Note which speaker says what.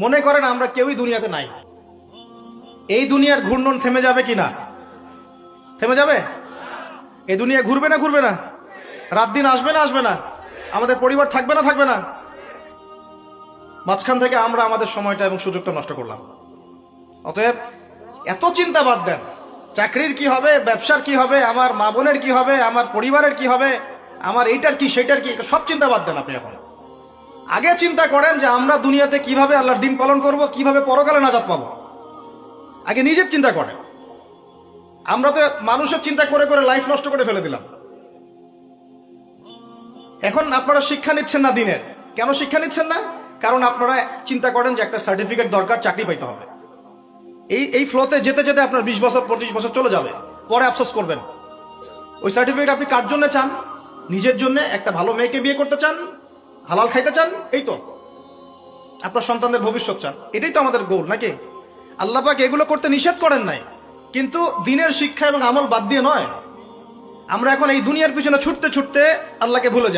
Speaker 1: মনে করেন আমরা কেউই দুনিয়াতে নাই, এই দুনিয়ার ঘূর্ণন থেমে যাবে কি না? থেমে যাবে? এই দুনিয়া ঘুরবে না ঘুরবে না? রাত দিন আসবে না আসবে না? আমাদের পরিবার থাকবে না থাকবে না? মাঝখান থেকে আমরা আমাদের সময়টা এবং সুযোগটা নষ্ট করলাম। অতএব এত চিন্তা বাদ দেন, চাকরির কি হবে, ব্যবসার কি হবে, আমার মা বোনের কি হবে, আমার পরিবারের কি হবে, আমার এইটার কি সেইটার কি, সব চিন্তা বাদ দেন আপনি। এখন আগে চিন্তা করেন যে আমরা দুনিয়াতে কিভাবে আল্লাহর দিন পালন করব, কিভাবে পরকালে নাজাত পাবো। আগে নিজের চিন্তা করেন। আমরা তো মানুষের চিন্তা করে করে লাইফ নষ্ট করে ফেলে দিলাম। এখন আপনারা শিক্ষা নিচ্ছেন না দিনের। কেন শিক্ষা নিচ্ছেন না? কারণ আপনারা চিন্তা করেন যে একটা সার্টিফিকেট দরকার, চাকরি পাইতে হবে। এই ফ্লোতে যেতে যেতে আপনার 20 বছর 25 বছর চলে যাবে, পরে আফসোস করবেন। ওই সার্টিফিকেট আপনি কার জন্য চান? নিজের জন্য, একটা ভালো মেয়েকে বিয়ে করতে চান, হালাল খাইতে চান, এই তো আপনার সন্তানদের ভবিষ্যৎ চান। এটাই তো আমাদের গোল, নাকি? আল্লাহ পাক এগুলো করতে নিষেধ করেন নাই, কিন্তু দিনের শিক্ষা এবং আমল বাদ দিয়ে নয়। আমরা এখন এই দুনিয়ার পিছনে ছুটতে ছুটতে আল্লাহকে ভুলে যাই।